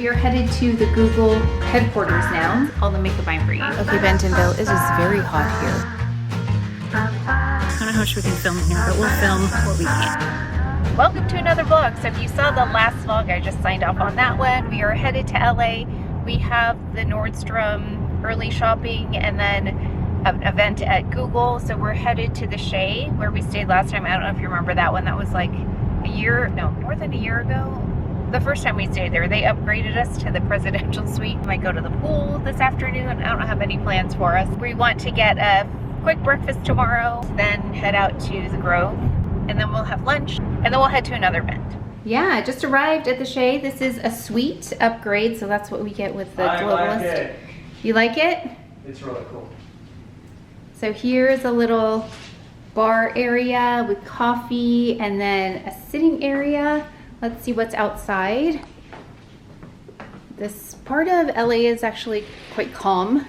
We are headed to the Google headquarters now. All the makeup I'm bringing. Okay, Bentonville, it is very hot here. I don't know how much we can film here, but we'll film what we can. Welcome to another vlog. So if you saw the last vlog, I just signed off on that one. We are headed to LA. We have the Nordstrom early shopping and then an event at Google. So we're headed to the Shea where we stayed last time. I don't know if you remember that one. That was like more than a year ago. The first time we stayed there, they upgraded us to the presidential suite. We might go to the pool this afternoon. I don't have any plans for us. We want to get a quick breakfast tomorrow, then head out to the Grwm, and then we'll have lunch, and then we'll head to another event. Yeah, just arrived at the Shea. This is a suite upgrade, so that's what we get with the Globalist. I like it. You like it? It's really cool. So here's a little bar area with coffee, and then a sitting area. Let's see what's outside. This part of LA is actually quite calm.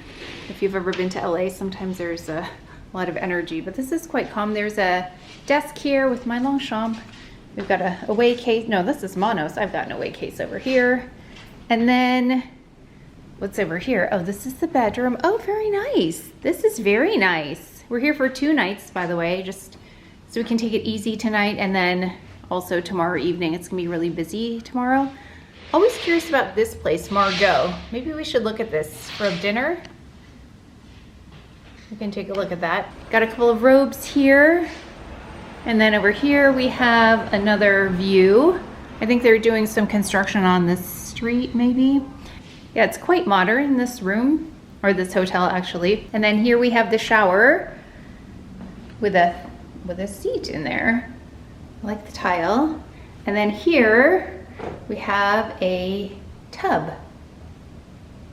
If you've ever been to LA, sometimes there's a lot of energy, but this is quite calm. There's a desk here with my Longchamp. We've got a away case. No, this is mono, so I've got an away case over here. And then what's over here? Oh, this is the bedroom. Oh, very nice. This is very nice. We're here for 2 nights, by the way, just so we can take it easy tonight, and then also tomorrow evening. It's gonna be really busy tomorrow. Always curious about this place, Margot. Maybe we should look at this for dinner. We can take a look at that. Got a couple of robes here. And then over here we have another view. I think they're doing some construction on this street maybe. Yeah, it's quite modern, this room, or this hotel actually. And then here we have the shower with a seat in there. I like the tile. And then here we have a tub.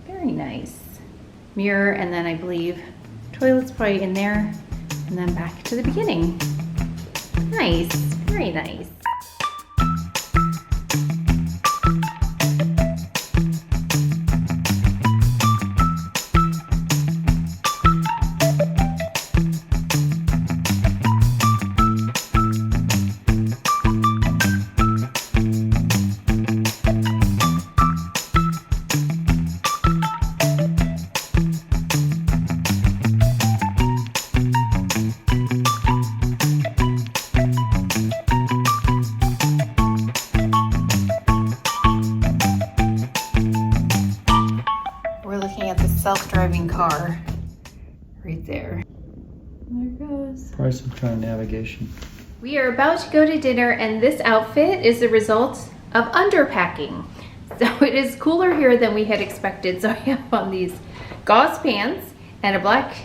Very nice. Mirror, and then I believe toilet's probably in there. And then back to the beginning. Nice, very nice. Self-driving car right there. There it goes. Probably some kind of navigation. We are about to go to dinner, and this outfit is the result of underpacking. So it is cooler here than we had expected. So I have on these gauze pants and a black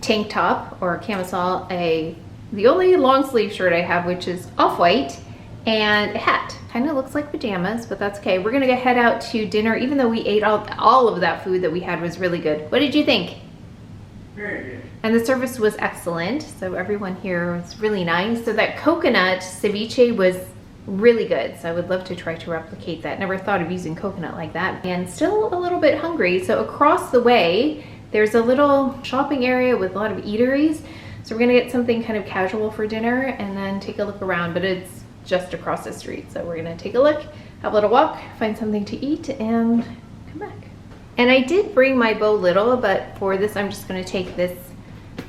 tank top or camisole, the only long sleeve shirt I have, which is off-white, and a hat. Kind of looks like pajamas, but that's okay. We're gonna go head out to dinner, even though we ate all of that food that we had was really good. What did you think? Very good. And the service was excellent, so everyone here was really nice. So that coconut ceviche was really good, so I would love to try to replicate that. Never thought of using coconut like that. And still a little bit hungry, so across the way, there's a little shopping area with a lot of eateries. So we're gonna get something kind of casual for dinner and then take a look around, but it's just across the street. So we're gonna take a look, have a little walk, find something to eat, and come back. And I did bring my bow little, but for this I'm just gonna take this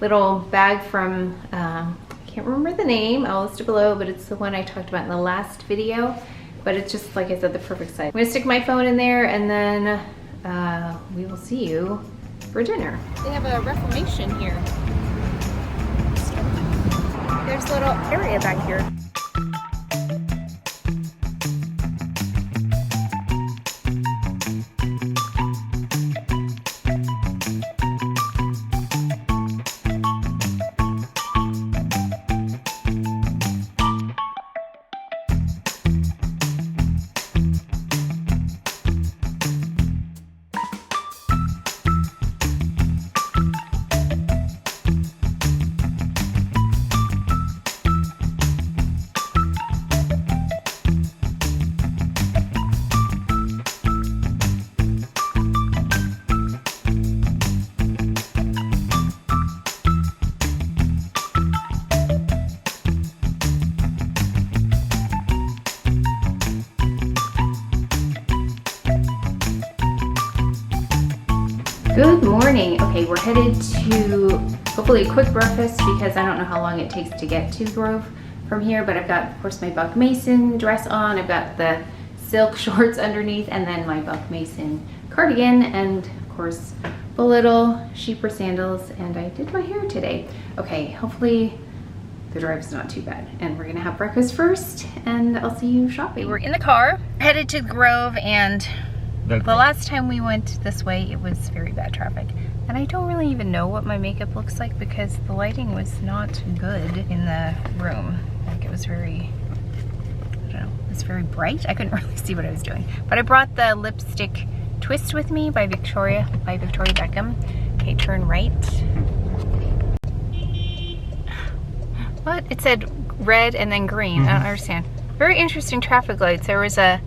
little bag from, I can't remember the name, I'll list it below, but it's the one I talked about in the last video. But it's just, like I said, the perfect size. I'm gonna stick my phone in there, and then we will see you for dinner. They have a Reformation here. There's a little area back here. Good morning. Okay, we're headed to hopefully a quick breakfast because I don't know how long it takes to get to Grove from here, but I've got, of course, my Buck Mason dress on. I've got the silk shorts underneath and then my Buck Mason cardigan and, of course, the little sheeper sandals, and I did my hair today. Okay, hopefully the drive's not too bad. And we're gonna have breakfast first and I'll see you shopping. We're in the car, headed to Grove, and the last time we went this way, it was very bad traffic. And I don't really even know what my makeup looks like because the lighting was not good in the room. Like it was very, I don't know, it was very bright. I couldn't really see what I was doing. But I brought the lipstick Twist with me by Victoria Beckham. Okay, turn right. What? It said red and then green. I don't understand. Very interesting traffic lights. There was a,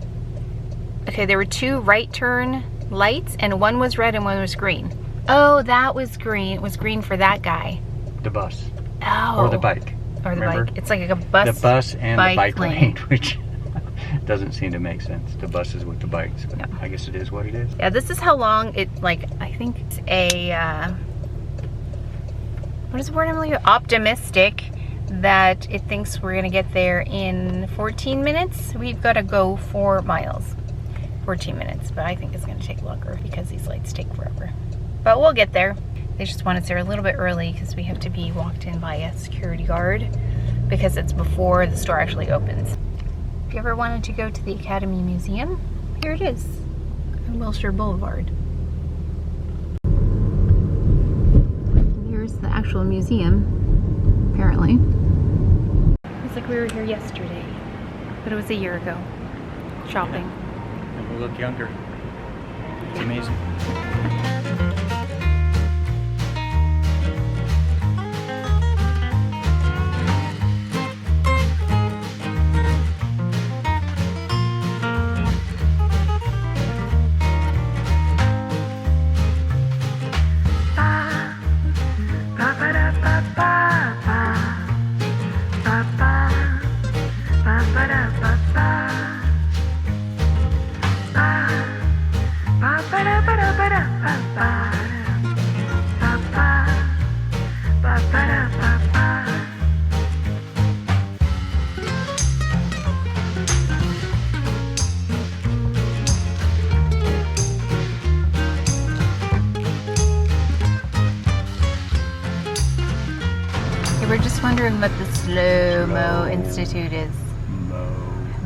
okay, there were two right turn lights and one was red and one was green. Oh, that was green. It was green for that guy. The bus. Oh. Or the bike. Or the Remember? bike. It's like a bus. The bus and the bike lane, lane, which doesn't seem to make sense. The buses with the bikes, but I guess it is what it is. Yeah, this is how long it, like, I think it's a, what is the word I'm looking for? Optimistic that it thinks we're gonna get there in 14 minutes. We've gotta go 4 miles. 14 minutes, but I think it's gonna take longer because these lights take forever. But we'll get there. They just want us there a little bit early because we have to be walked in by a security guard because it's before the store actually opens. If you ever wanted to go to the Academy Museum, here it is on Wilshire Boulevard. And here's the actual museum, apparently. It's like we were here yesterday, but it was a year ago, shopping. And we look younger. It's amazing. We're just wondering what the Slow-Mo Institute is.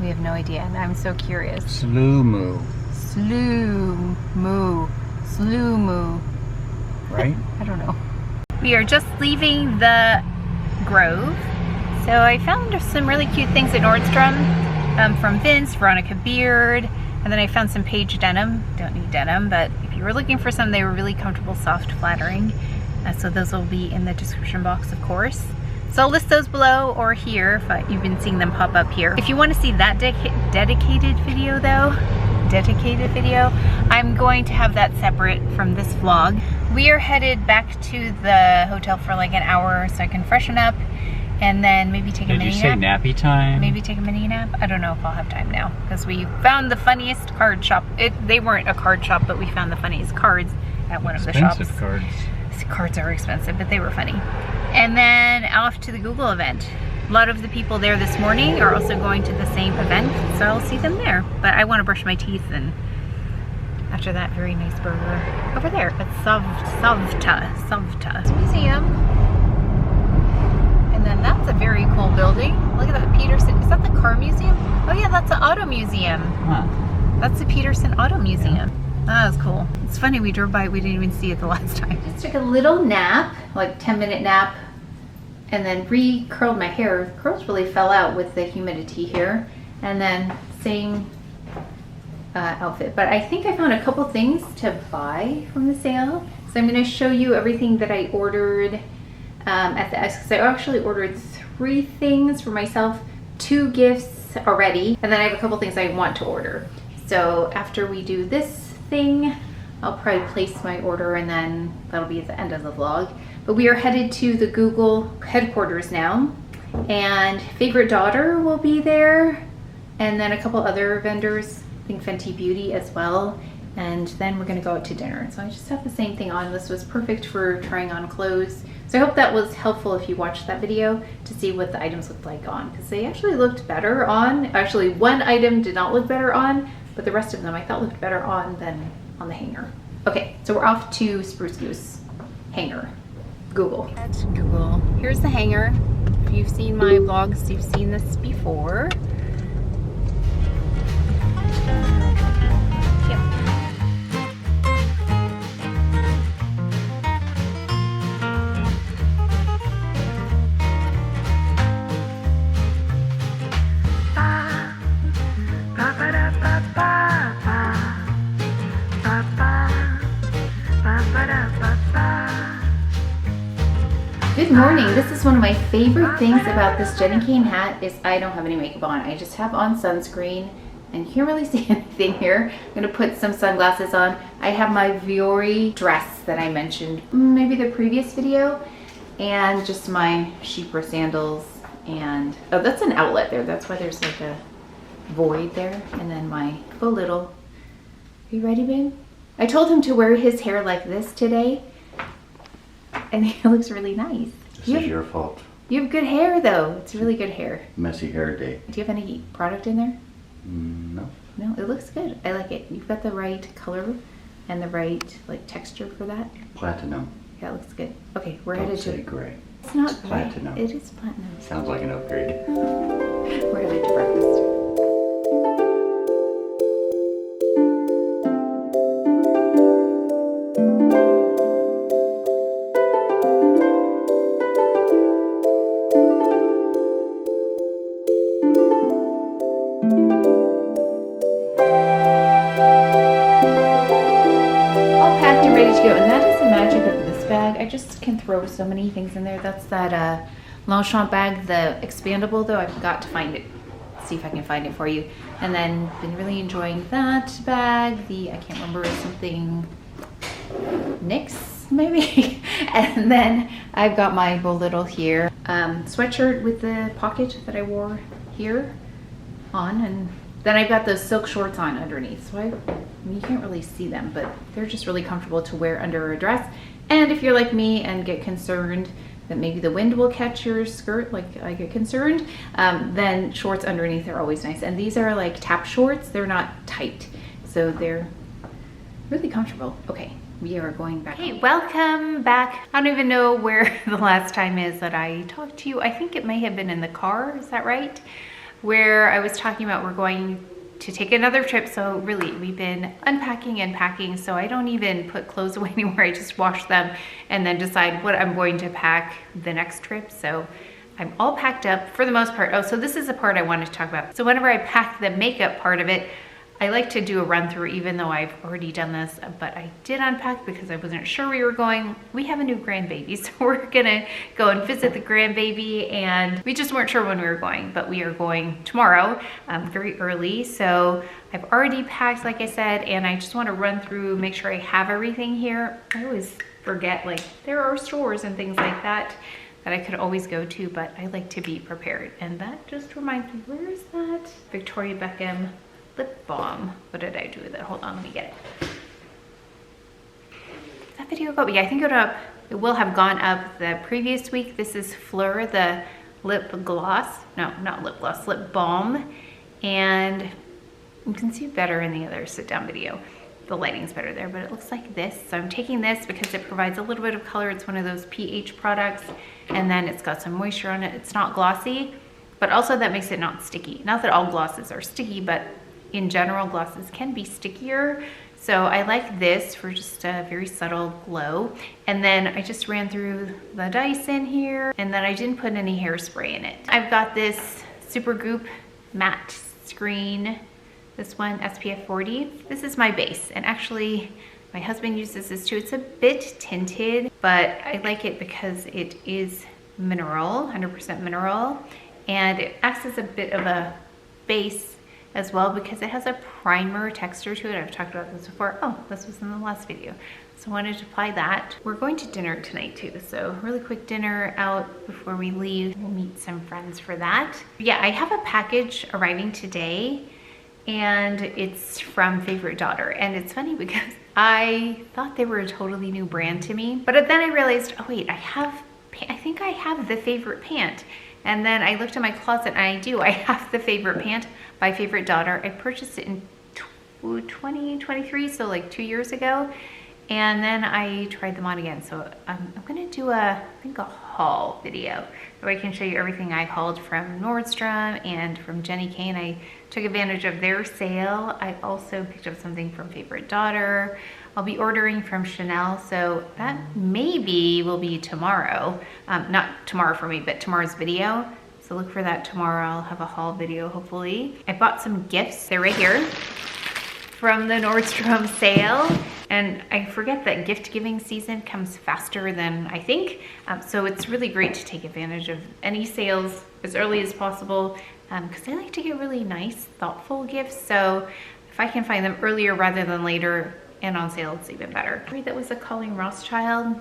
We have no idea, and I'm so curious. Slow-mo. Slow-mo. Slow-mo. Right? I don't know. We are just leaving the Grove. So I found some really cute things at Nordstrom from Vince, Veronica Beard, and then I found some Paige denim. Don't need denim, but if you were looking for some, they were really comfortable, soft, flattering. So those will be in the description box, of course. So I'll list those below or here if you've been seeing them pop up here. If you want to see that dedicated video though, I'm going to have that separate from this vlog. We are headed back to the hotel for like an hour so I can freshen up and then maybe take a mini nap. Did you say nappy time? Maybe take a mini nap. I don't know if I'll have time now because we found the funniest card shop. They weren't a card shop, but we found the funniest cards at one of the shops. Expensive cards. Cards are expensive, but they were funny. And then off to the Google event. A lot of the people there this morning are also going to the same event, so I'll see them there. But I want to brush my teeth, and after that very nice burger over there at Savta Museum. And then that's a very cool building. Look at that, Peterson. Is that the car museum? Oh yeah, that's the auto museum. Huh. That's the Peterson Auto Museum. Yeah. That was cool. It's funny, we drove by it, we didn't even see it the last time. Just took a little nap, like 10-minute nap, and then re-curled my hair. The curls really fell out with the humidity here. And then same outfit. But I think I found a couple things to buy from the sale. So I'm gonna show you everything that I ordered at the X, because I actually ordered 3 things for myself, 2 gifts already, and then I have a couple things I want to order. So after we do this thing, I'll probably place my order and then that'll be at the end of the vlog. But we are headed to the Google headquarters now, and Favorite Daughter will be there, and then a couple other vendors, I think Fenty Beauty as well, and then we're gonna go out to dinner. So I just have the same thing on. This was perfect for trying on clothes. So I hope that was helpful if you watched that video to see what the items looked like on, because they actually looked better on. Actually, one item did not look better on, but the rest of them I thought looked better on than on the hanger. Okay, so we're off to Spruce Goose hanger. Google. At Google. Here's the hanger. If you've seen my vlogs, you've seen this before. Good morning. This is one of my favorite things about this Jenny Kane hat is I don't have any makeup on. I just have on sunscreen and you can't really see anything here. I'm gonna put some sunglasses on. I have my Viore dress that I mentioned maybe the previous video, and just my Sheepra sandals, and oh, that's an outlet there. That's why there's like a void there. And then my faux little. Are you ready, babe? I told him to wear his hair like this today, and it looks really nice. This is your fault. You have good hair though. It's really good hair. Messy hair day. Do you have any product in there? No. No, it looks good. I like it. You've got the right color and the right like texture for that. Platinum. Yeah, it looks good. Okay, we're Don't headed say to gray. It's not It's gray. platinum. It is platinum. Sounds like an upgrade. We're headed to breakfast. I just can throw so many things in there. That's that Longchamp bag, the Expandable though. I forgot to find it. See if I can find it for you. And then been really enjoying that bag. The, I can't remember, something NYX maybe. And then I've got my little here sweatshirt with the pocket that I wore here on, and then I've got those silk shorts on underneath. So I mean, you can't really see them, but they're just really comfortable to wear under a dress. And if you're like me and get concerned that maybe the wind will catch your skirt, like I get concerned, then shorts underneath are always nice. And these are like tap shorts. They're not tight, so they're really comfortable. Okay, we are going back. Hey, welcome back. I don't even know where the last time is that I talked to you. I think it may have been in the car, is that right? Where I was talking about we're going to take another trip. So really we've been unpacking and packing, so I don't even put clothes away anymore. I just wash them and then decide what I'm going to pack the next trip. So I'm all packed up for the most part. Oh, so this is the part I wanted to talk about. So whenever I pack the makeup part of it, I like to do a run through, even though I've already done this, but I did unpack because I wasn't sure we were going. We have a new grandbaby, so we're gonna go and visit the grandbaby, and we just weren't sure when we were going, but we are going tomorrow, very early. So I've already packed, like I said, and I just wanna run through, make sure I have everything here. I always forget, like there are stores and things like that that I could always go to, but I like to be prepared. And that just reminds me, where is that? Victoria Beckham lip balm. What did I do with it? Hold on, let me get it. That video go? Yeah, I think it will have gone up the previous week. This is Fleur, the lip gloss. No, not lip gloss, lip balm. And you can see better in the other sit down video. The lighting's better there, but it looks like this. So I'm taking this because it provides a little bit of color. It's one of those pH products, and then it's got some moisture on it. It's not glossy, but also that makes it not sticky. Not that all glosses are sticky, but in general, glosses can be stickier. So I like this for just a very subtle glow. And then I just ran through the Dyson here, and then I didn't put any hairspray in it. I've got this Supergoop Mattescreen, this one, SPF 40. This is my base, and actually my husband uses this too. It's a bit tinted, but I like it because it is mineral, 100% mineral, and it acts as a bit of a base as well because it has a primer texture to it. I've talked about this before. Oh, this was in the last video. So I wanted to apply that. We're going to dinner tonight too. So really quick dinner out before we leave. We'll meet some friends for that. Yeah, I have a package arriving today, and it's from Favorite Daughter. And it's funny because I thought they were a totally new brand to me, but then I realized, oh wait, I think I have the Favorite pant. And then I looked in my closet and I have the Favorite pant by Favorite Daughter. I purchased it in 2023, so like 2 years ago. And then I tried them on again. So I'm gonna do I think a haul video where I can show you everything I hauled from Nordstrom and from Jenny Kane. I took advantage of their sale. I also picked up something from Favorite Daughter. I'll be ordering from Chanel, so that maybe will be tomorrow. Not tomorrow for me, but tomorrow's video. So look for that tomorrow. I'll have a haul video, hopefully. I bought some gifts. They're right here from the Nordstrom sale. And I forget that gift giving season comes faster than I think. So it's really great to take advantage of any sales as early as possible, because I like to get really nice, thoughtful gifts. So if I can find them earlier rather than later and on sale, it's even better. That was a Colleen Rothschild,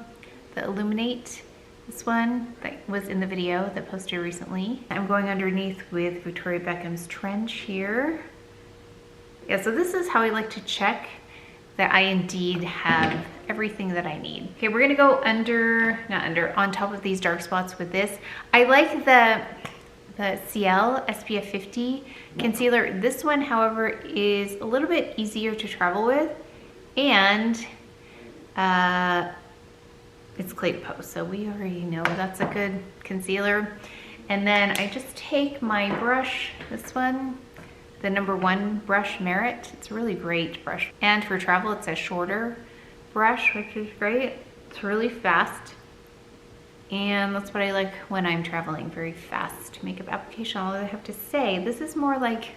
the Illuminate. This one that was in the video that posted recently. I'm going underneath with Victoria Beckham's trench here. Yeah, so this is how I like to check that I indeed have everything that I need. Okay, we're gonna go on top of these dark spots with this. I like the CL SPF 50 concealer. This one, however, is a little bit easier to travel with, and it's clay to pose, so we already know that's a good concealer. And then I just take my brush, this one, the #1 brush Merit. It's a really great brush. And for travel, it's a shorter brush, which is great. It's really fast. And that's what I like when I'm traveling, very fast makeup application. Although I have to say, this is more like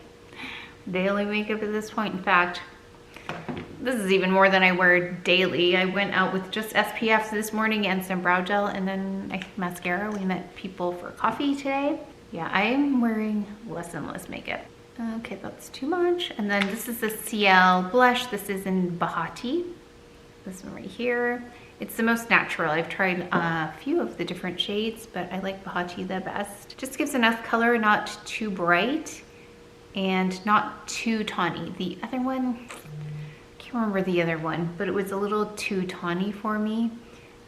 daily makeup at this point. In fact, this is even more than I wear daily. I went out with just SPF this morning and some brow gel, and then I think mascara. We met people for coffee today. Yeah, I'm wearing less and less makeup. Okay, that's too much. And then this is the CL blush. This is in Bahati. This one right here. It's the most natural. I've tried a few of the different shades, but I like Bahati the best. Just gives enough color, not too bright and not too tawny. The other one, I can't remember the other one, but it was a little too tawny for me.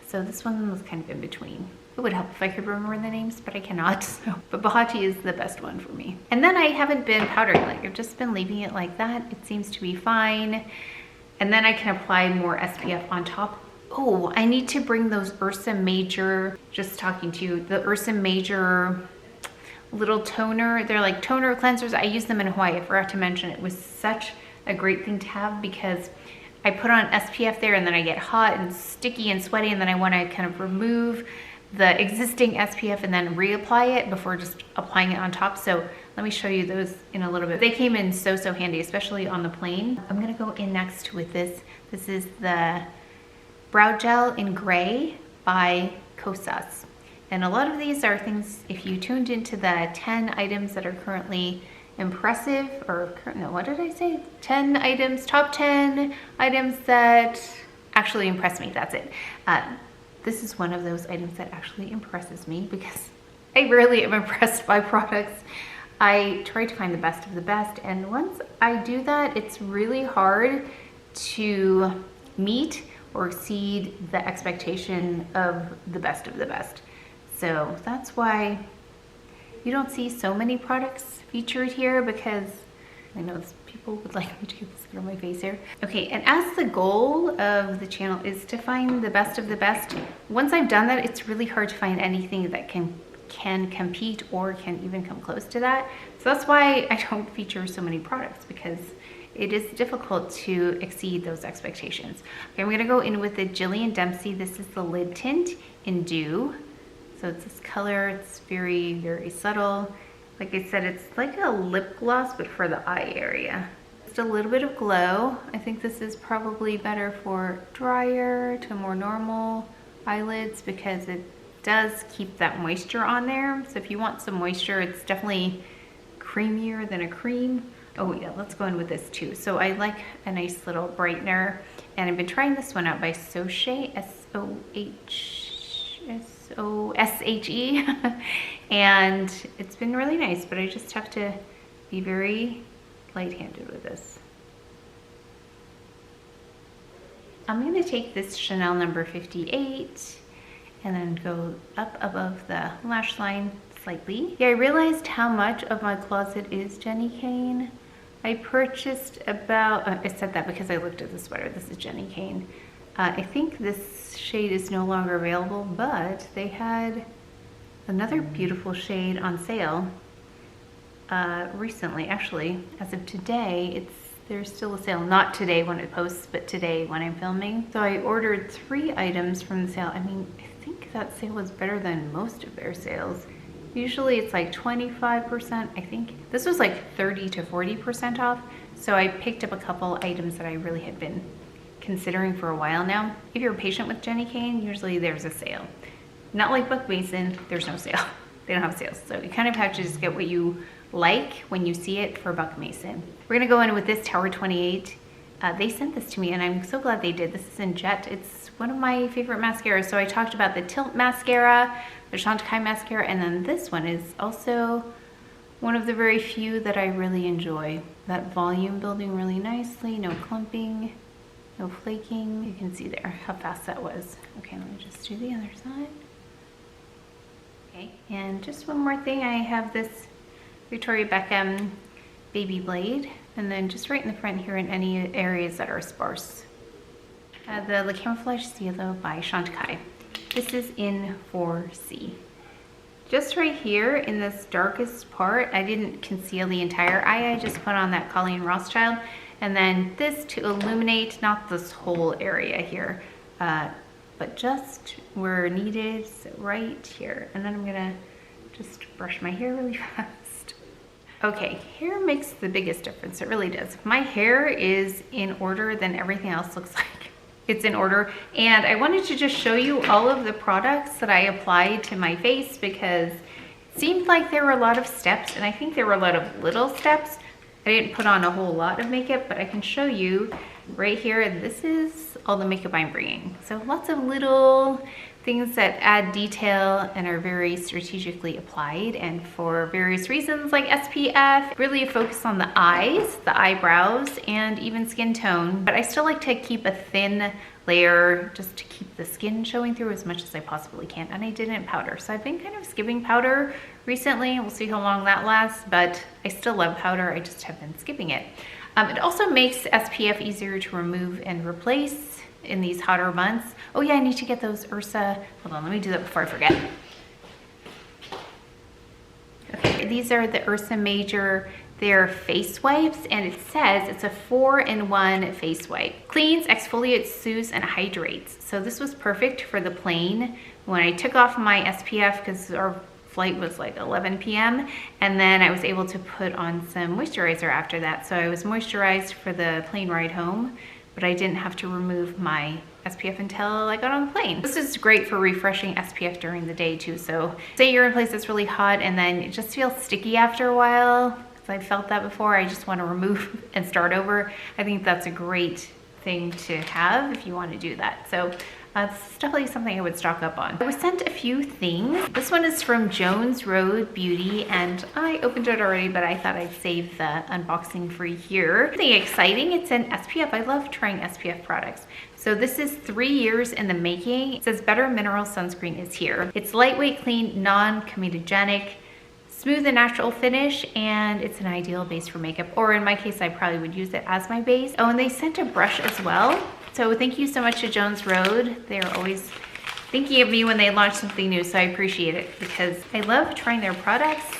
So this one was kind of in between. It would help if I could remember the names, but I cannot. So. But Bahati is the best one for me. And then I haven't been powdering, like I've just been leaving it like that. It seems to be fine. And then I can apply more SPF on top. Oh, I need to bring those Ursa Major, just talking to you, the Ursa Major little toner. They're like toner cleansers. I use them in Hawaii. I forgot to mention it was such a great thing to have because I put on SPF there and then I get hot and sticky and sweaty, and then I want to kind of remove the existing SPF and then reapply it before just applying it on top. So let me show you those in a little bit. They came in so handy, especially on the plane. I'm gonna go in next with this. This is the Brow Gel in Gray by Kosas. And a lot of these are things, if you tuned into the 10 items that are currently impressive, or no, what did I say? 10 items, top 10 items that actually impress me, that's it. This is one of those items that actually impresses me because I rarely am impressed by products. I try to find the best of the best, and once I do that, it's really hard to meet or exceed the expectation of the best of the best. So that's why you don't see so many products featured here, because I know people would like me to get this on my face here. Okay, and as the goal of the channel is to find the best of the best, once I've done that, it's really hard to find anything that can compete or can even come close to that. So that's why I don't feature so many products, because it is difficult to exceed those expectations. Okay, I'm gonna go in with the Jillian Dempsey. This is the lid tint in Dew. So it's this color, it's very subtle. Like I said, it's like a lip gloss, but for the eye area. Just a little bit of glow. I think this is probably better for drier to more normal eyelids because it does keep that moisture on there. So if you want some moisture, it's definitely creamier than a cream. Oh yeah, let's go in with this too. So I like a nice little brightener, and I've been trying this one out by Soche, S-O-S-H-E, and it's been really nice, but I just have to be very light-handed with this. I'm going to take this Chanel number 58 and then go up above the lash line slightly. Yeah, I realized how much of my closet is Jenny Kane. I purchased about, I said that because I looked at the sweater. This is Jenny Kane. I think this shade is no longer available, but they had another beautiful shade on sale recently. Actually, as of today, there's still a sale. Not today when it posts, but today when I'm filming. So I ordered 3 items from the sale. I mean, I think that sale was better than most of their sales. Usually it's like 25%. I think this was like 30 to 40% off. So I picked up a couple items that I really had been considering for a while now. If you're patient with Jenny Kane, usually there's a sale. Not like Buck Mason, there's no sale. They don't have sales. So you kind of have to just get what you like when you see it for Buck Mason. We're gonna go in with this Tower 28. They sent this to me and I'm so glad they did. This is in Jet. It's one of my favorite mascaras. So I talked about the Tilt mascara, the Chantecaille mascara, and then this one is also one of the very few that I really enjoy. That volume building really nicely, no clumping, no flaking. You can see there how fast that was. Okay, let me just do the other side. Okay, and just one more thing. I have this Victoria Beckham baby blade, and then just right in the front here in any areas that are sparse. The Le Camouflage Cielo by Chantecaille. This is in 4C. Just right here in this darkest part, I didn't conceal the entire eye, I just put on that Colleen Rothschild, and then this to illuminate, not this whole area here, but just where needed, so right here. And then I'm gonna just brush my hair really fast. Okay, hair makes the biggest difference, it really does. If my hair is in order, then everything else looks like it's in order. And I wanted to just show you all of the products that I applied to my face because it seemed like there were a lot of steps, and I think there were a lot of little steps. I didn't put on a whole lot of makeup, but I can show you right here. This is all the makeup I'm bringing. So lots of little things that add detail and are very strategically applied and for various reasons, like SPF, really focus on the eyes, the eyebrows, and even skin tone. But I still like to keep a thin layer just to keep the skin showing through as much as I possibly can. And I didn't powder, so I've been kind of skipping powder recently. We'll see how long that lasts, but I still love powder. I just have been skipping it. It also makes SPF easier to remove and replace in these hotter months. Oh yeah, I need to get those Ursa. Hold on, let me do that before I forget. Okay, these are the Ursa Major. They're face wipes, and it says it's a 4-in-1 face wipe. Cleans, exfoliates, soothes, and hydrates. So this was perfect for the plane. When I took off my SPF, because our flight was like 11 p.m. and then I was able to put on some moisturizer after that. So I was moisturized for the plane ride home, but I didn't have to remove my SPF until I got on the plane. This is great for refreshing SPF during the day too. So say you're in a place that's really hot and then it just feels sticky after a while, because I felt that before, I just want to remove and start over. I think that's a great thing to have if you want to do that. So this is definitely something I would stock up on. I was sent a few things. This one is from Jones Road Beauty, and I opened it already, but I thought I'd save the unboxing for here. Something exciting, it's an SPF. I love trying SPF products. So this is 3 years in the making. It says Better Mineral Sunscreen is here. It's lightweight, clean, non-comedogenic, smooth and natural finish, and it's an ideal base for makeup, or in my case, I probably would use it as my base. Oh, and they sent a brush as well. So thank you so much to Jones Road. They're always thinking of me when they launch something new, so I appreciate it because I love trying their products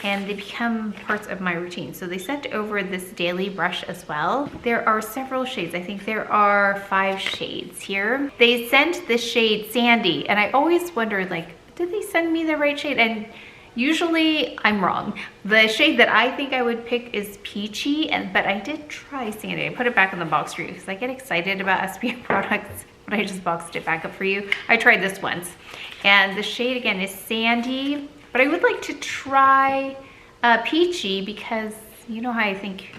and they become parts of my routine. So they sent over this daily brush as well. There are several shades. I think there are 5 shades here. They sent this shade Sandy, and I always wondered, like, did they send me the right shade? And usually I'm wrong. The shade that I think I would pick is Peachy, but I did try Sandy. I put it back in the box for you because I get excited about SPF products, but I just boxed it back up for you. I tried this once, and the shade again is Sandy, but I would like to try Peachy because you know how I think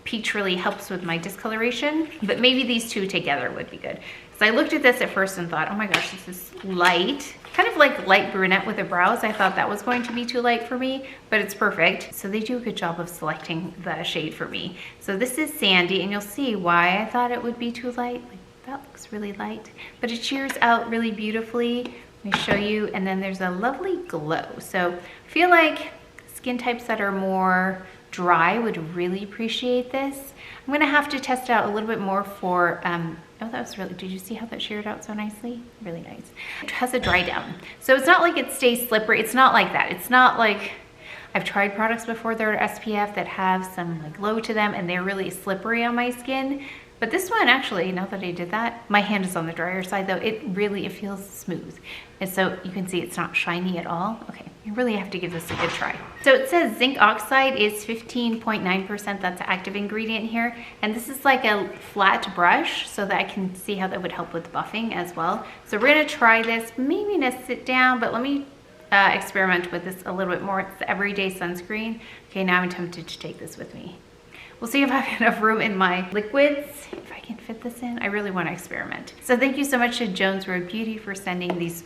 peach really helps with my discoloration, but maybe these two together would be good. So I looked at this at first and thought, oh my gosh, this is light. Kind of like light brunette with the brows. I thought that was going to be too light for me, but it's perfect. So they do a good job of selecting the shade for me. So this is Sandy, and you'll see why I thought it would be too light. Like, that looks really light, but it shears out really beautifully. Let me show you, and then there's a lovely glow. So I feel like skin types that are more dry would really appreciate this. I'm gonna have to test it out a little bit more for, oh, that was really, did you see how that sheared out so nicely? Really nice. It has a dry down. So it's not like it stays slippery. It's not like that. It's not like, I've tried products before that are SPF that have some like glow to them and they're really slippery on my skin. But this one actually, now that I did that, my hand is on the drier side though, it feels smooth. And so you can see it's not shiny at all. Okay, you really have to give this a good try. So it says zinc oxide is 15.9%, that's the active ingredient here. And this is like a flat brush so that I can see how that would help with buffing as well. So we're gonna try this, maybe in a sit down, but let me experiment with this a little bit more. It's the everyday sunscreen. Okay, now I'm tempted to take this with me. We'll see if I have enough room in my liquids, if I can fit this in. I really want to experiment. So thank you so much to Jones Road Beauty for sending these.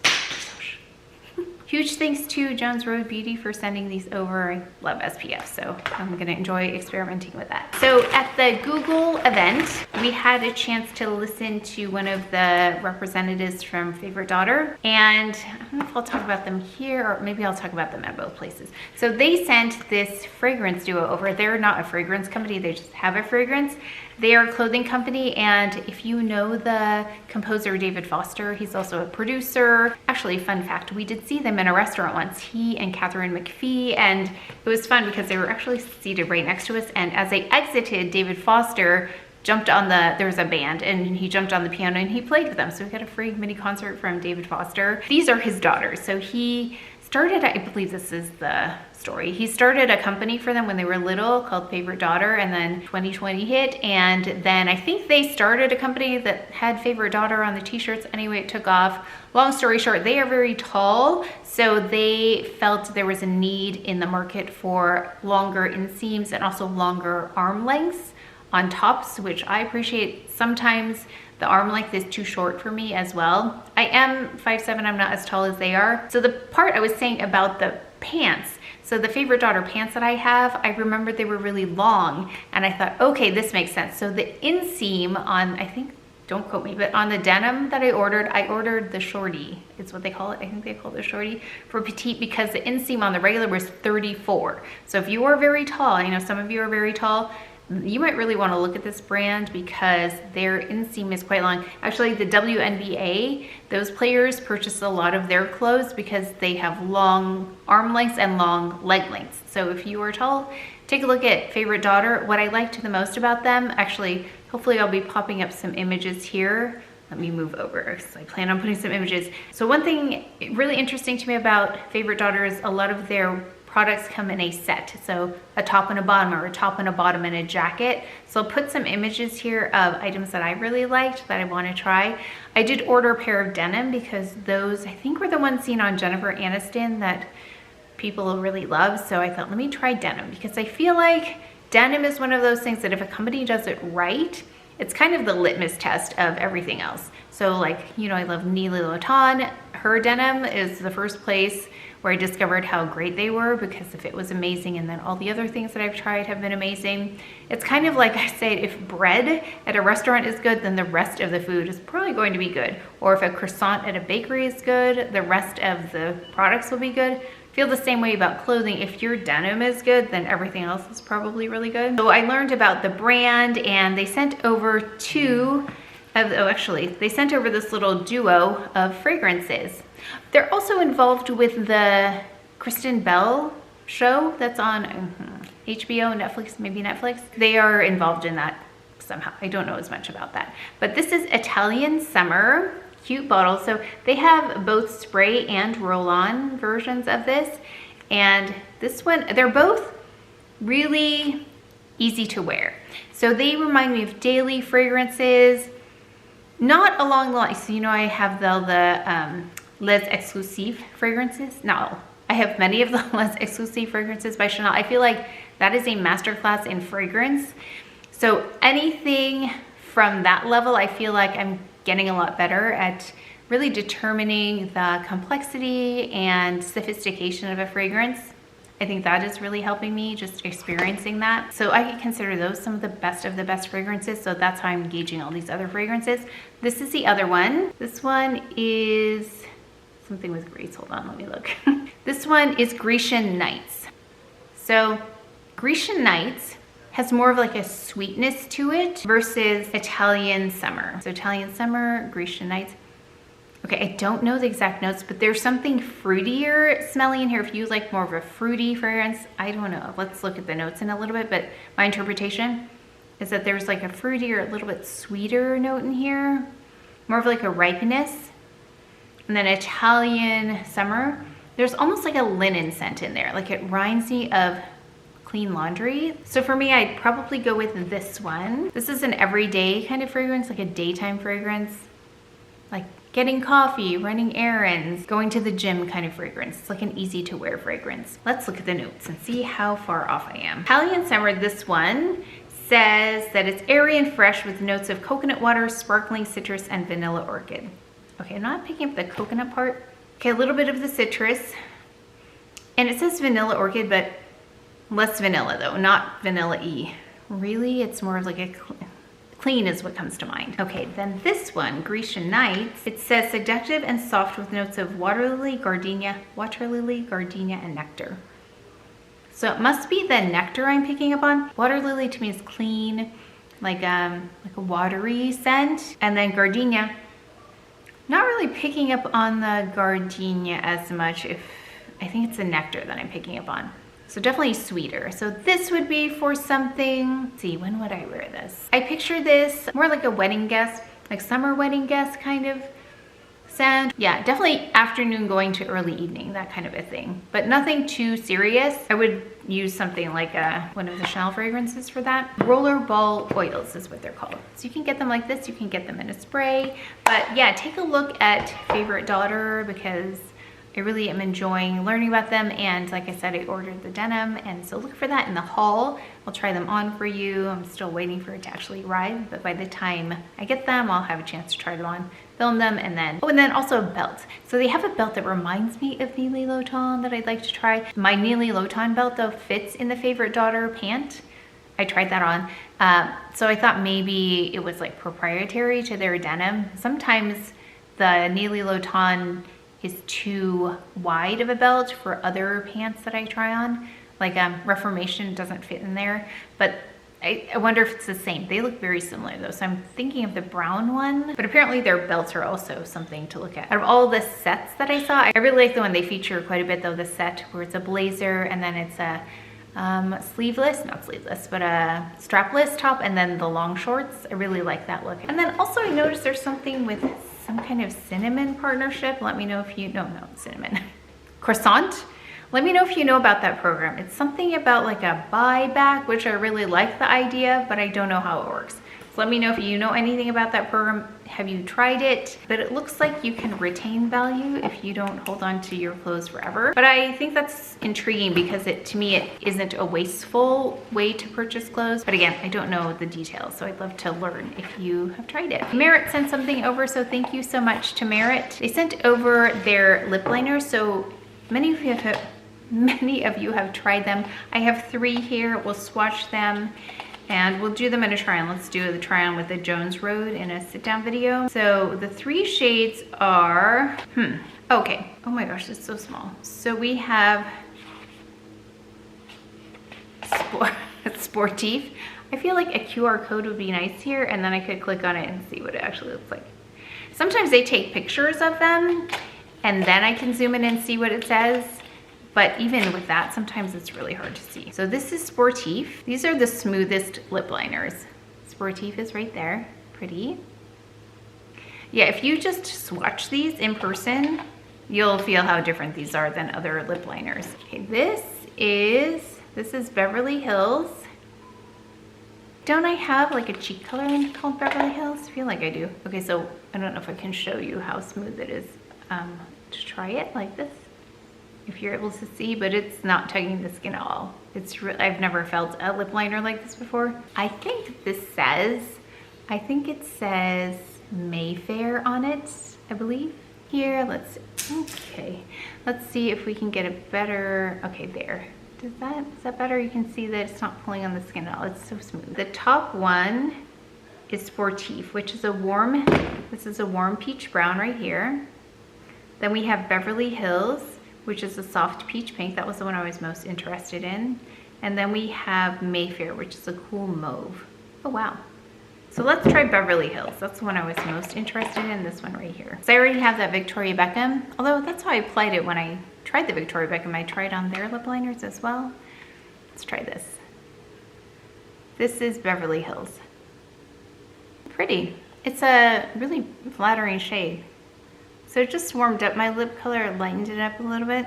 Huge thanks to Jones Road Beauty for sending these over. I love SPF, so I'm gonna enjoy experimenting with that. So at the Google event, we had a chance to listen to one of the representatives from Favorite Daughter, and I don't know if I'll talk about them here, or maybe I'll talk about them at both places. So they sent this fragrance duo over. They're not a fragrance company, they just have a fragrance. They are a clothing company, and if you know the composer David Foster, he's also a producer. Actually, fun fact, we did see them in a restaurant once, he and Catherine McPhee, and it was fun because they were actually seated right next to us, and as they exited, David Foster jumped on there was a band, and he jumped on the piano and he played with them. So we got a free mini concert from David Foster. These are his daughters. So he started, I believe this is the story, he started a company for them when they were little called Favorite Daughter, and then 2020 hit, and then I think they started a company that had Favorite Daughter on the t-shirts. Anyway, it took off. Long story short, they are very tall, so they felt there was a need in the market for longer inseams and also longer arm lengths on tops, which I appreciate. Sometimes the arm length is too short for me as well. I am 5'7", I'm not as tall as they are. So the part I was saying about the pants, so the Favorite Daughter pants that I have, I remembered they were really long, and I thought, okay, this makes sense. So the inseam on, I think, don't quote me, but on the denim that I ordered the Shortie. It's what they call it. I think they call it the Shortie for petite, because the inseam on the regular was 34. So if you are very tall, I know some of you are very tall, you might really want to look at this brand because their inseam is quite long. Actually, the WNBA, those players purchase a lot of their clothes because they have long arm lengths and long leg lengths. So if you are tall, take a look at Favorite Daughter. What I liked the most about them, actually, hopefully I'll be popping up some images here. Let me move over because I plan on putting some images. So one thing really interesting to me about Favorite Daughter is a lot of their products come in a set, so a top and a bottom, or a top and a bottom and a jacket. So I'll put some images here of items that I really liked that I want to try. I did order a pair of denim because those, I think, were the ones seen on Jennifer Aniston that people really love. So I thought, let me try denim, because I feel like denim is one of those things that if a company does it right, it's kind of the litmus test of everything else. So like, you know, I love Nili Lotan. Her denim is the first place where I discovered how great they were, because the fit was amazing, and then all the other things that I've tried have been amazing. It's kind of like I say, if bread at a restaurant is good, then the rest of the food is probably going to be good. Or if a croissant at a bakery is good, the rest of the products will be good. Feel the same way about clothing. If your denim is good, then everything else is probably really good. So I learned about the brand, and they sent over they sent over this little duo of fragrances. They're also involved with the Kristen Bell show that's on HBO, Netflix, maybe Netflix. They are involved in that somehow. I don't know as much about that. But this is Italian Summer, cute bottle. So they have both spray and roll-on versions of this. And this one, they're both really easy to wear. So they remind me of daily fragrances, not along the lines, so you know I have the Les Exclusives fragrances. No, I have many of the Les Exclusives fragrances by Chanel. I feel like that is a masterclass in fragrance. So anything from that level, I feel like I'm getting a lot better at really determining the complexity and sophistication of a fragrance. I think that is really helping me, just experiencing that. So I could consider those some of the best fragrances. So that's how I'm gauging all these other fragrances. This is the other one. This one is something with Greece. Hold on, let me look. This one is Grecian Nights. So Grecian Nights has more of like a sweetness to it versus Italian Summer. So Italian Summer, Grecian Nights. Okay, I don't know the exact notes, but there's something fruitier smelling in here. If you like more of a fruity fragrance, I don't know. Let's look at the notes in a little bit, but my interpretation is that there's like a fruitier, a little bit sweeter note in here, more of like a ripeness. And then Italian Summer, there's almost like a linen scent in there. Like it reminds me of clean laundry. So for me, I'd probably go with this one. This is an everyday kind of fragrance, like a daytime fragrance, like getting coffee, running errands, going to the gym kind of fragrance. It's like an easy to wear fragrance. Let's look at the notes and see how far off I am. Italian Summer, this one says that it's airy and fresh with notes of coconut water, sparkling citrus, and vanilla orchid. Okay, I'm not picking up the coconut part. Okay, a little bit of the citrus. And it says vanilla orchid, but less vanilla though, not vanilla-y. Really, it's more of like a clean is what comes to mind. Okay, then this one, Grecian Nights, it says seductive and soft with notes of water lily, gardenia, and nectar. So it must be the nectar I'm picking up on. Water lily to me is clean, like a watery scent. And then gardenia, not really picking up on the gardenia as much. I think it's the nectar that I'm picking up on. So definitely sweeter. So this would be for something, let's see, when would I wear this? I picture this more like a wedding guest, like summer wedding guest kind of scent. Yeah, definitely afternoon going to early evening, that kind of a thing, but nothing too serious. I would use something like one of the Chanel fragrances for that. Rollerball oils is what they're called. So you can get them like this, you can get them in a spray, but yeah, take a look at Favorite Daughter because I really am enjoying learning about them, and like I said, I ordered the denim, and so look for that in the haul. I'll try them on for you. I'm still waiting for it to actually arrive, but by the time I get them, I'll have a chance to try them on, film them, and then, oh, and then also a belt. So they have a belt that reminds me of Nili Lotan that I'd like to try. My Nili Lotan belt though fits in the Favorite Daughter pant. I tried that on. So I thought maybe it was like proprietary to their denim. Sometimes the Nili Lotan is too wide of a belt for other pants that I try on. Like Reformation doesn't fit in there, but I wonder if it's the same. They look very similar though, so I'm thinking of the brown one, but apparently their belts are also something to look at. Out of all the sets that I saw, I really like the one they feature quite a bit though, the set where it's a blazer and then it's a sleeveless, not sleeveless, but a strapless top and then the long shorts. I really like that look. And then also I noticed there's something with some kind of cinnamon partnership. Let me know if you, no, cinnamon. Croissant. Let me know if you know about that program. It's something about like a buyback, which I really like the idea, but I don't know how it works. So let me know if you know anything about that program. Have you tried it? But it looks like you can retain value if you don't hold on to your clothes forever. But I think that's intriguing because to me, it isn't a wasteful way to purchase clothes. But again, I don't know the details, so I'd love to learn if you have tried it. Merit sent something over, so thank you so much to Merit. They sent over their lip liners, so many of you have tried them. I have 3 here. We'll swatch them and we'll do them in a try on. Let's do the try on with the Jones Road in a sit down video. So the 3 shades are, okay. Oh my gosh, it's so small. So we have Sportif. I feel like a QR code would be nice here and then I could click on it and see what it actually looks like. Sometimes they take pictures of them and then I can zoom in and see what it says. But even with that, sometimes it's really hard to see. So this is Sportif. These are the smoothest lip liners. Sportif is right there, pretty. Yeah, if you just swatch these in person, you'll feel how different these are than other lip liners. Okay, this is Beverly Hills. Don't I have like a cheek color called Beverly Hills? I feel like I do. Okay, so I don't know if I can show you how smooth it is to try it like this. if you're able to see, but it's not tugging the skin at all. I've never felt a lip liner like this before. I think it says Mayfair on it, I believe. Here, okay. Let's see if we can get a better, okay, there. Is that better? You can see that it's not pulling on the skin at all. It's so smooth. The top one is Sportif, which is this is a warm peach brown right here. Then we have Beverly Hills, which is a soft peach pink. That was the one I was most interested in. And then we have Mayfair, which is a cool mauve. Oh, wow. So let's try Beverly Hills. That's the one I was most interested in, this one right here. So I already have that Victoria Beckham, although that's how I applied it when I tried the Victoria Beckham. I tried on their lip liners as well. Let's try this. This is Beverly Hills. Pretty. It's a really flattering shade. So it just warmed up my lip color, lightened it up a little bit.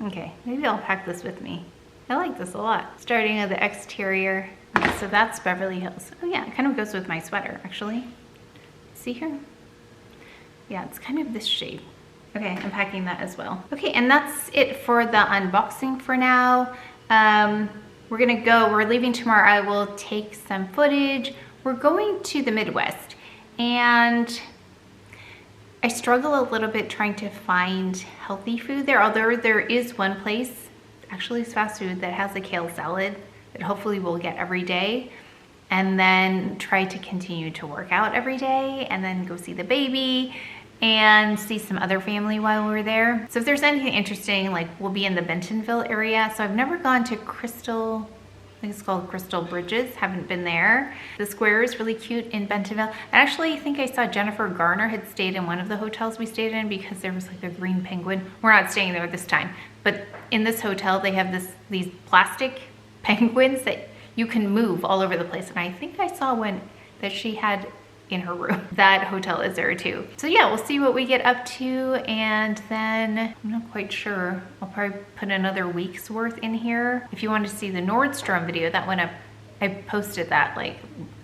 Okay, maybe I'll pack this with me. I like this a lot. Starting at the exterior. Okay, so that's Beverly Hills. Oh yeah, it kind of goes with my sweater, actually. See here? Yeah, it's kind of this shade. Okay, I'm packing that as well. Okay, and that's it for the unboxing for now. We're leaving tomorrow. I will take some footage. We're going to the Midwest, and I struggle a little bit trying to find healthy food there, although there is one place, actually it's fast food, that has a kale salad that hopefully we'll get every day, and then try to continue to work out every day, and then go see the baby and see some other family while we're there. So if there's anything interesting, like we'll be in the Bentonville area. So I've never gone to Crystal, I think it's called Crystal Bridges, haven't been there. The square is really cute in Bentonville. I actually think I saw Jennifer Garner had stayed in one of the hotels we stayed in because there was like a green penguin. We're not staying there this time, but in this hotel they have these plastic penguins that you can move all over the place. And I think I saw one that she had in her room. That hotel is there too. So yeah, we'll see what we get up to, and then I'm not quite sure. I'll probably put another week's worth in here. If you want to see the Nordstrom video, that went up, I posted that like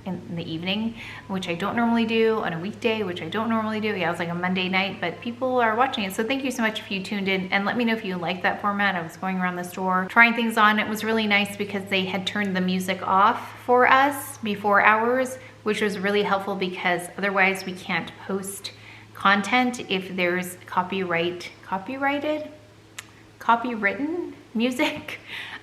in the evening, which I don't normally do, on a weekday, which I don't normally do. Yeah, it was like a Monday night, but people are watching it. So thank you so much if you tuned in, and let me know if you like that format. I was going around the store trying things on. It was really nice because they had turned the music off for us before hours, which was really helpful because otherwise we can't post content if there's copywritten music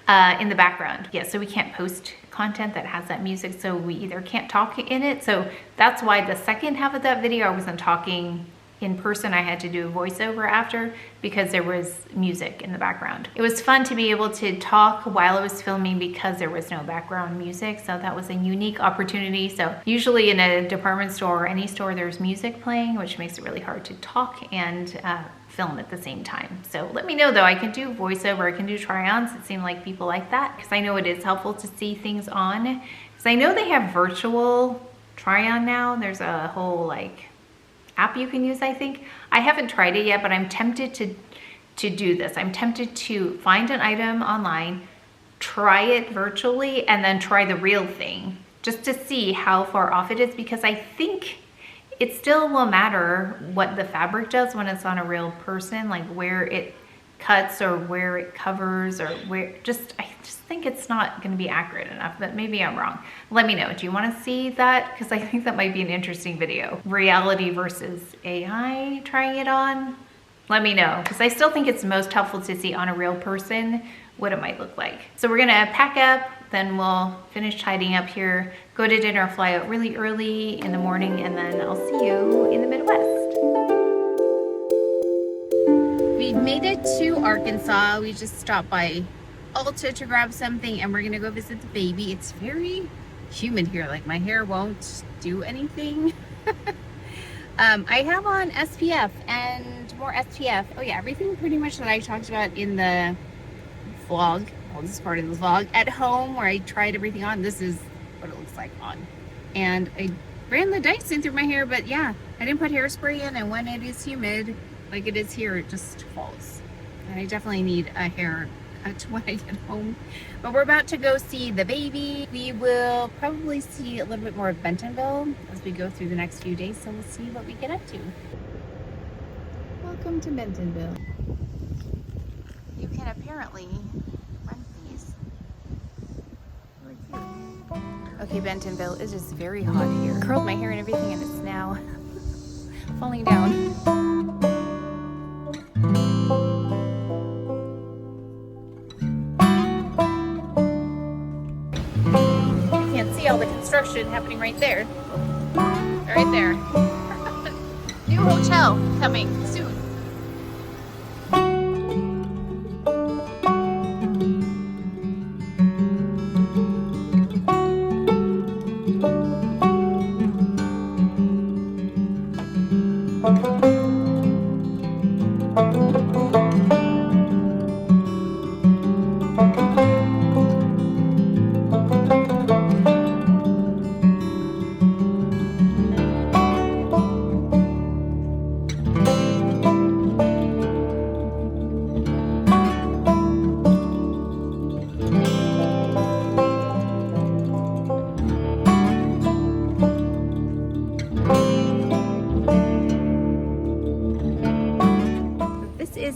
in the background. Yeah, so we can't post content that has that music, so we either can't talk in it. So that's why the second half of that video I wasn't talking in person. I had to do a voiceover after because there was music in the background. It was fun to be able to talk while I was filming because there was no background music, so that was a unique opportunity. So usually in a department store or any store there's music playing, which makes it really hard to talk and film at the same time. So let me know though, I can do voiceover, I can do try-ons. It seemed like people like that because I know it is helpful to see things on, because I know they have virtual try-on now. There's a whole like app you can use, I think. I haven't tried it yet, but I'm tempted to do this. I'm tempted to find an item online, try it virtually, and then try the real thing just to see how far off it is, because I think it still will matter what the fabric does when it's on a real person, like where it cuts or where it covers or where, I just think it's not going to be accurate enough, but maybe I'm wrong. Let me know. Do you want to see that? Because I think that might be an interesting video. Reality versus AI trying it on. Let me know, because I still think it's most helpful to see on a real person what it might look like. So we're gonna pack up, then we'll finish tidying up here, go to dinner, fly out really early in the morning, and then I'll see you in the Midwest. We made it to Arkansas. We just stopped by Ulta to grab something, and we're gonna go visit the baby. It's very humid here, like my hair won't do anything. I have on SPF and more SPF. Oh yeah, everything pretty much that I talked about in the vlog. Well, this is part of the vlog at home where I tried everything on. This is what it looks like on. And I ran the Dyson through my hair, but yeah, I didn't put hairspray in, and when it is humid, like it is here, it just falls. And I definitely need a haircut when I get home. But we're about to go see the baby. We will probably see a little bit more of Bentonville as we go through the next few days, so we'll see what we get up to. Welcome to Bentonville. You can apparently rent these. Okay, Bentonville, it is very hot here. Curled my hair and everything, and it's now falling down. You can't see all the construction happening right there. Right there. New hotel coming soon.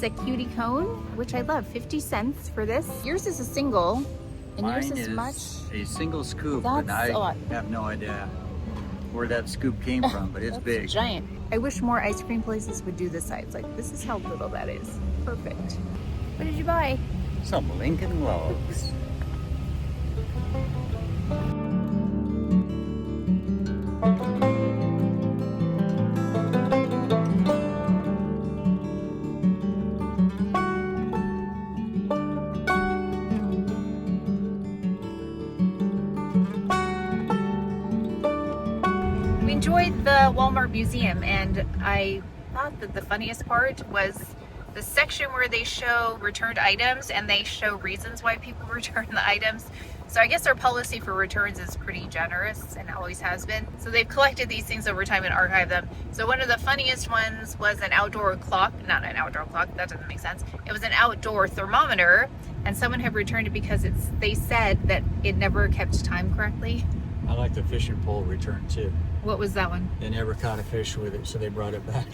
A cutie cone, which I love. 50 cents for this. Yours is a single, and Mine yours is much. a single scoop, That's and I a lot. have no idea where that scoop came from, but it's That's big. giant. I wish more ice cream places would do this size. Like, this is how little that is. Perfect. What did you buy? Some Lincoln Logs. Enjoyed the Walmart museum, and I thought that the funniest part was the section where they show returned items and they show reasons why people return the items. So I guess our policy for returns is pretty generous and always has been. So they've collected these things over time and archived them. So one of the funniest ones was an outdoor clock, not an outdoor clock, that doesn't make sense. It was an outdoor thermometer, and someone had returned it because they said that it never kept time correctly. I like the fishing pole return too. What was that one? They never caught a fish with it, so they brought it back.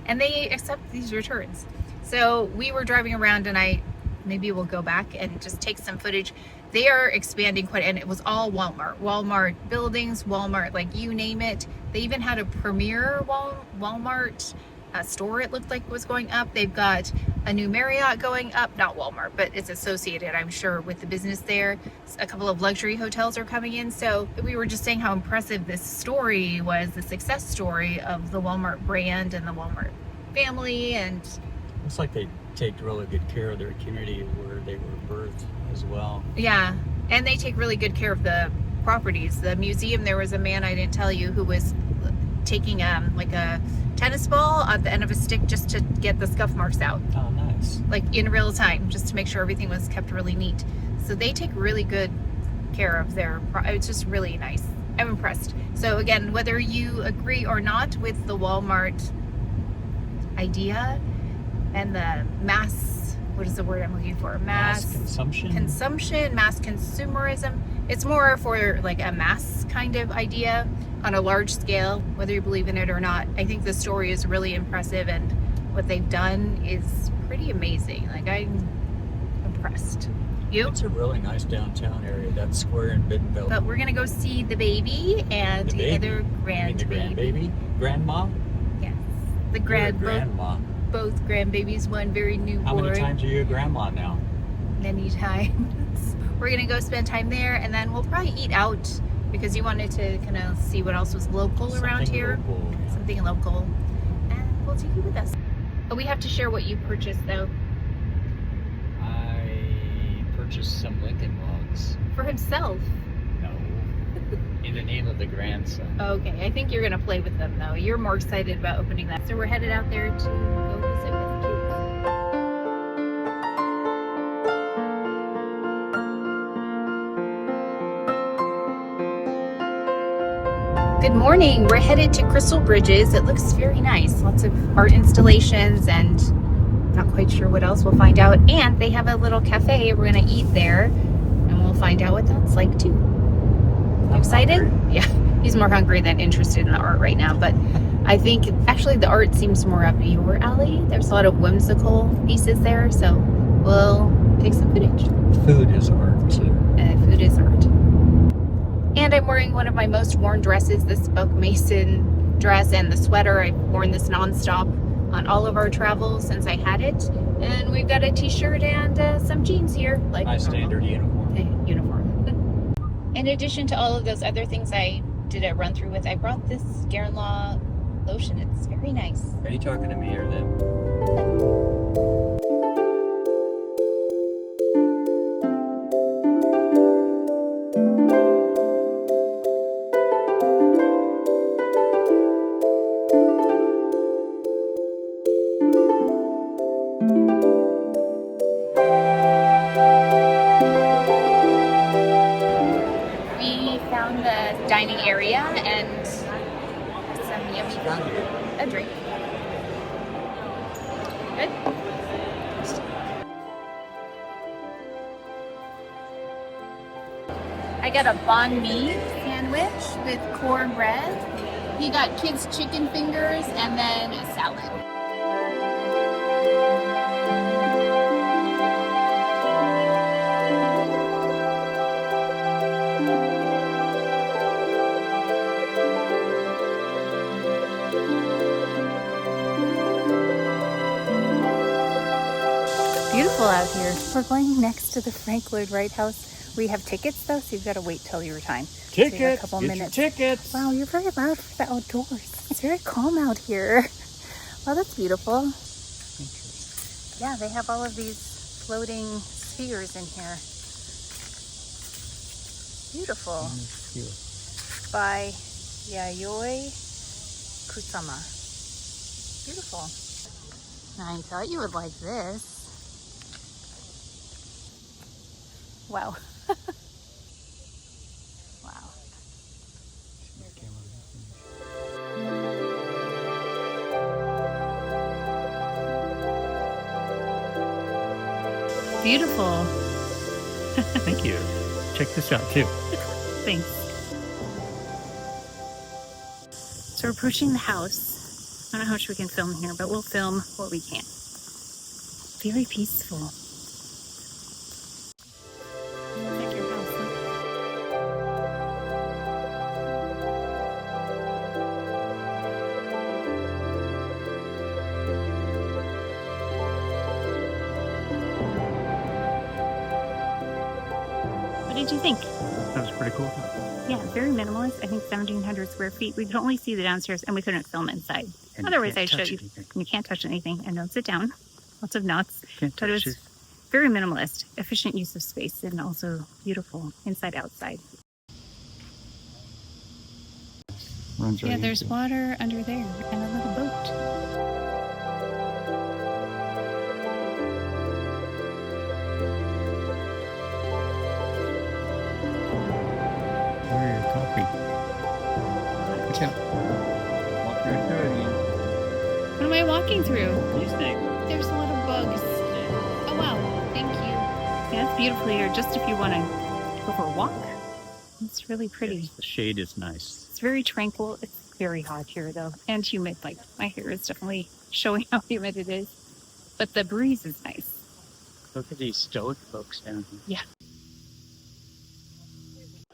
And they accept these returns. So we were driving around, and maybe we'll go back and just take some footage. They are expanding quite, and it was all Walmart buildings, Walmart, like you name it. They even had a premier Walmart store, it looked like, was going up. They've got a new Marriott going up, not Walmart, but it's associated, I'm sure, with the business there. A couple of luxury hotels are coming in. So we were just saying how impressive this story was, the success story of the Walmart brand and the Walmart family. And Looks like they take really good care of their community where they were birthed as well. yeah, and they take really good care of the properties. The museum, there was a man, I didn't tell you, who was taking like a tennis ball at the end of a stick just to get the scuff marks out, Oh, nice. like in real time, just to make sure everything was kept really neat. So they take really good care of their it's just really nice. I'm impressed. So again, whether you agree or not with the Walmart idea and the mass, what is the word I'm looking for? Mass consumption. Mass consumerism. It's more for like a mass kind of idea on a large scale, whether you believe in it or not. I think the story is really impressive, and what they've done is pretty amazing. Like, I'm impressed. You? It's a really nice downtown area, that square in Bentonville. But we're gonna go see the baby and the other grandbaby. Grandma? Yes, the You're a grandma. both grandbabies, one very newborn. How many times are you a grandma now? Many times. We're gonna go spend time there, and then we'll probably eat out because you wanted to kind of see what else was local around Something here. local, yeah. Something local. And we'll take you with us. But we have to share what you purchased, though. I purchased some Lincoln Logs. For himself. No. In the name of the grandson. Okay, I think you're gonna play with them, though. You're more excited about opening that. So we're headed out there to go visit with kids. Good morning. We're headed to Crystal Bridges. It looks very nice. Lots of art installations and not quite sure what else. We'll find out. And they have a little cafe. We're going to eat there and we'll find out what that's like too. You excited? Hungry. Yeah. He's more hungry than interested in the art right now. But I think actually the art seems more up your alley. There's a lot of whimsical pieces there. So we'll take some footage. Food is art too. Food is art. And I'm wearing one of my most worn dresses, this Oak Mason dress, and the sweater. I've worn this nonstop on all of our travels since I had it. And we've got a t-shirt and some jeans here. Like My standard uniform. Uniform. In addition to all of those other things I did a run through with, I brought this Guerlain lotion. It's very nice. Are you talking to me or them? We found the dining area and some yummy food. A drink. Good. I got a banh mi sandwich with cornbread. He got kids' chicken fingers and then a salad. Beautiful out here. We're going next to the Frank Lloyd Wright House. We have tickets though, so you've got to wait till your time. Tickets! So you have a couple minutes. Your tickets! Wow, you're very loud for the outdoors. It's very calm out here. Wow, that's beautiful. Yeah, they have all of these floating spheres in here. Beautiful. By Yayoi Kusama. Beautiful. I thought you would like this. Wow. Wow. Beautiful. Thank you. Check this out too. Thanks. So we're approaching the house. I don't know how much we can film here, but we'll film what we can. Very peaceful. Like your house, huh? What did you think? That was pretty cool. Yeah, very minimalist. I think 1,700 square feet. We could only see the downstairs and we couldn't film inside. And Otherwise, you I'd can't show you. touch anything. You can't touch anything. And don't sit down. Lots of knots. Can't But it touch was it. very minimalist, efficient use of space, and also beautiful inside outside. Runs right Yeah, there's into it. water under there and a little boat. Where are your coffee? Watch out. Walk right through it again. What am I walking through? These things. There's a lot of bugs. Oh wow, thank you. Yeah, it's beautiful here, just if you want to go for a walk. It's really pretty. Yes, the shade is nice. It's very tranquil. It's very hot here though, and humid. Like my hair is definitely showing how humid it is. But the breeze is nice. Look at these stoic folks down here. Yeah.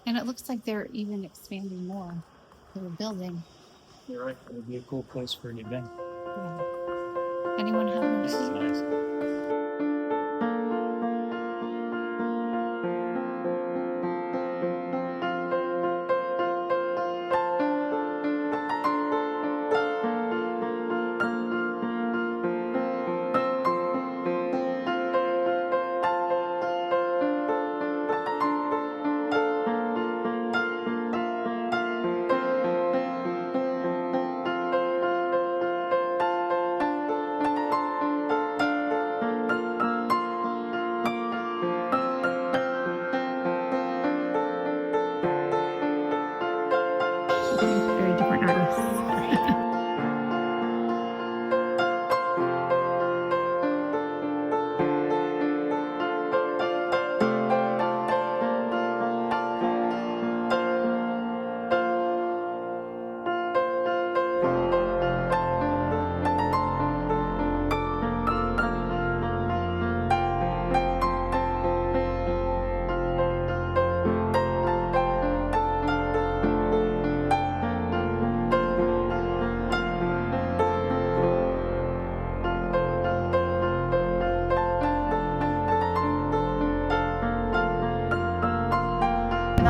And it looks like they're even expanding more. They're building. You're right. It would be a cool place for an event. Yeah. Anyone have This is this? nice.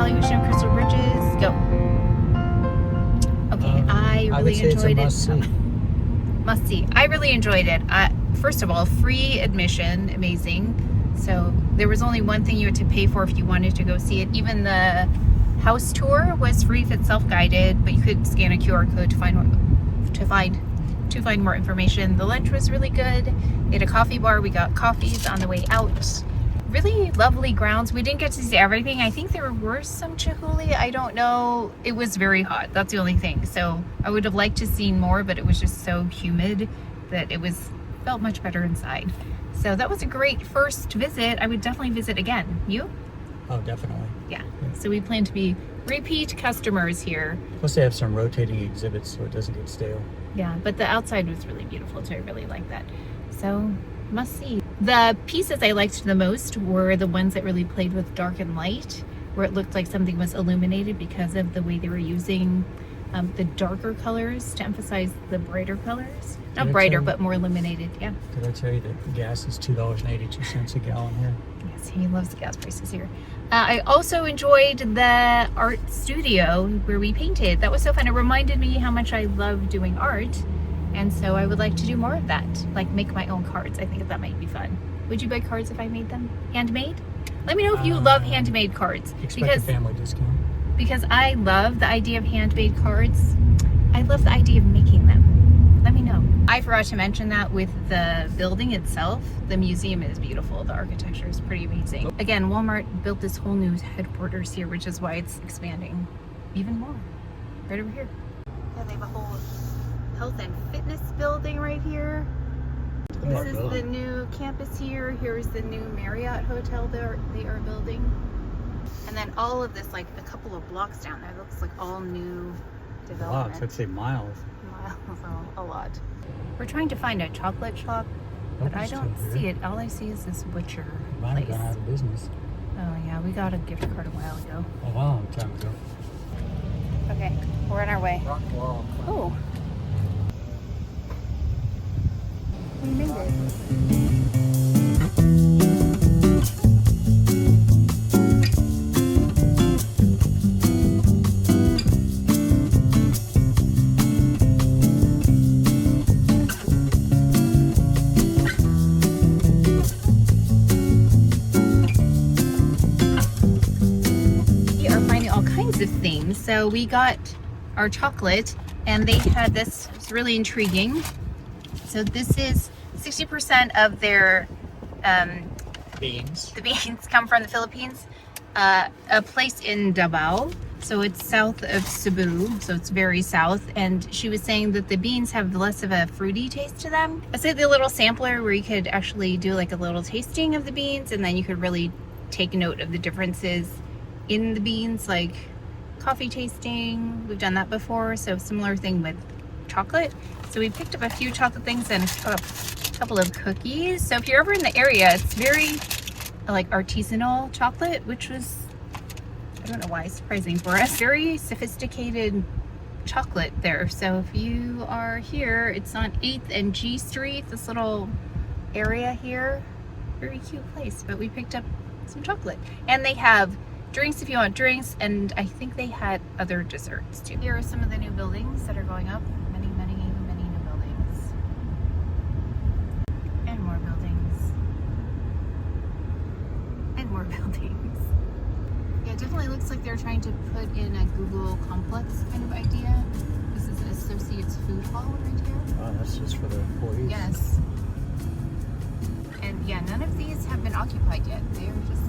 evaluation of Crystal Bridges. Go. Okay, I would really say enjoyed it's a it. must-see. Must see. I really enjoyed it. First of all, free admission, amazing. So there was only one thing you had to pay for if you wanted to go see it. Even the house tour was free if it's self-guided, but you could scan a QR code to find more information. The lunch was really good. We had a coffee bar. We got coffees on the way out. Really lovely grounds. We didn't get to see everything. I think there were some chihuly. I don't know. It was very hot. That's the only thing. So I would have liked to see more, but it was just so humid that felt much better inside. So that was a great first visit. I would definitely visit again. You? Oh, definitely. Yeah. So we plan to be repeat customers here. Plus they have some rotating exhibits so it doesn't get stale. Yeah, but the outside was really beautiful too. I really like that. So must see. The pieces I liked the most were the ones that really played with dark and light, where it looked like something was illuminated because of the way they were using the darker colors to emphasize the brighter colors. Not brighter, but more illuminated. Yeah. Did I tell you that gas is $2.82 a gallon here? Yes, he loves the gas prices here. I also enjoyed the art studio where we painted. That was so fun. It reminded me how much I love doing art. And so I would like to do more of that, like make my own cards. I think that might be fun. Would you buy cards if I made them? Handmade? Let me know if you love handmade cards. Expect a family discount. Because I love the idea of handmade cards. I love the idea of making them. Let me know. I forgot to mention that with the building itself, the museum is beautiful. The architecture is pretty amazing. Again, Walmart built this whole new headquarters here, which is why it's expanding even more. Right over here. Yeah, they have a whole health and fitness building right here. This is the new campus here. Here's the new Marriott hotel they are building. And then all of this, like a couple of blocks down there, looks like all new development. Blocks, I'd say miles. Miles, a lot. We're trying to find a chocolate shop, but I don't see it. All I see is this butcher Might have place. gone out of business. Oh yeah, we got a gift card a while ago. A long time ago. Okay, we're on our way. Rock wall. Oh. We made it. We are finding all kinds of things. So we got our chocolate and they had this, it's really intriguing. So this is 60% of their Beans. the beans come from the Philippines, a place in Davao. So it's south of Cebu, so it's very south. And she was saying that the beans have less of a fruity taste to them. I said the little sampler where you could actually do like a little tasting of the beans, and then you could really take note of the differences in the beans, like coffee tasting. We've done that before, so similar thing with chocolate. So we picked up a few chocolate things and a couple of cookies. So if you're ever in the area, it's very like artisanal chocolate, which was, I don't know why, surprising for us. Very sophisticated chocolate there. So if you are here, it's on 8th and G Street, this little area here. Very cute place, but we picked up some chocolate. And they have drinks if you want drinks, and I think they had other desserts too. Here are some of the new buildings that are going up. Many new buildings. And more buildings. And more buildings. Yeah, it definitely looks like they're trying to put in a Google complex kind of idea. This is an Associates food hall right here. Oh, that's just for the employees. Yes. And yeah, none of these have been occupied yet. They are just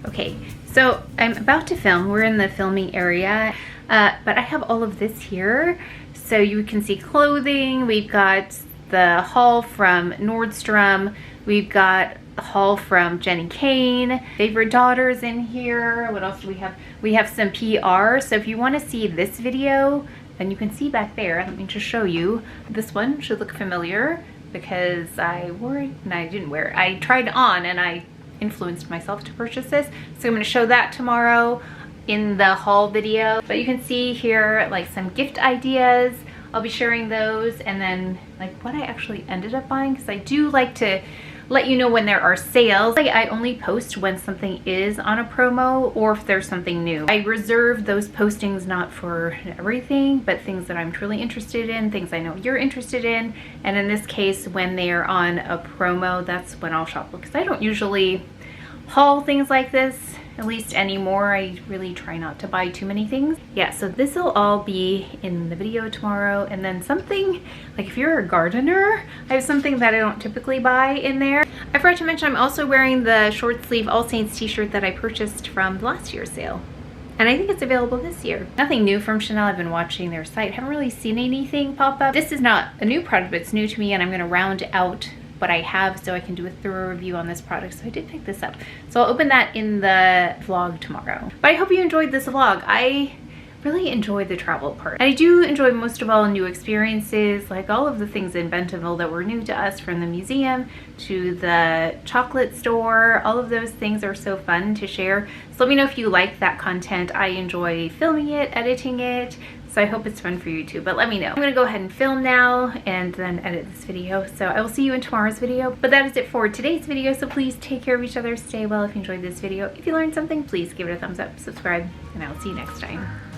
okay, so I'm about to film. We're in the filming area, but I have all of this here. So you can see clothing. We've got the haul from Nordstrom. We've got the haul from Jenny Kane. Favorite Daughters in here. What else do we have? We have some PR. So if you want to see this video, then you can see back there. Let me just show you. This one should look familiar because I wore it and I didn't wear it. I tried it on and I influenced myself to purchase this. So I'm going to show that tomorrow in the haul video. But you can see here like some gift ideas. I'll be sharing those, and then like what I actually ended up buying, because I do like to let you know when there are sales. I only post when something is on a promo or if there's something new. I reserve those postings not for everything, but things that I'm truly interested in, things I know you're interested in. And in this case, when they are on a promo, that's when I'll shop, because I don't usually haul things like this, at least anymore. I really try not to buy too many things. Yeah, so this will all be in the video tomorrow. And then something, like if you're a gardener, I have something that I don't typically buy in there. I forgot to mention I'm also wearing the short sleeve All Saints t-shirt that I purchased from last year's sale. And I think it's available this year. Nothing new from Chanel. I've been watching their site. Haven't really seen anything pop up. This is not a new product, but it's new to me, and I'm gonna round out what I have so I can do a thorough review on this product. So I did pick this up. So I'll open that in the vlog tomorrow. But I hope you enjoyed this vlog. I really enjoyed the travel part. And I do enjoy most of all new experiences, like all of the things in Bentonville that were new to us, from the museum to the chocolate store. All of those things are so fun to share. So let me know if you like that content. I enjoy filming it, editing it. So I hope it's fun for you too, but let me know. I'm gonna go ahead and film now and then edit this video. So I will see you in tomorrow's video. But that is it for today's video. So please take care of each other, stay well. If you enjoyed this video, if you learned something, please give it a thumbs up, subscribe, and I will see you next time.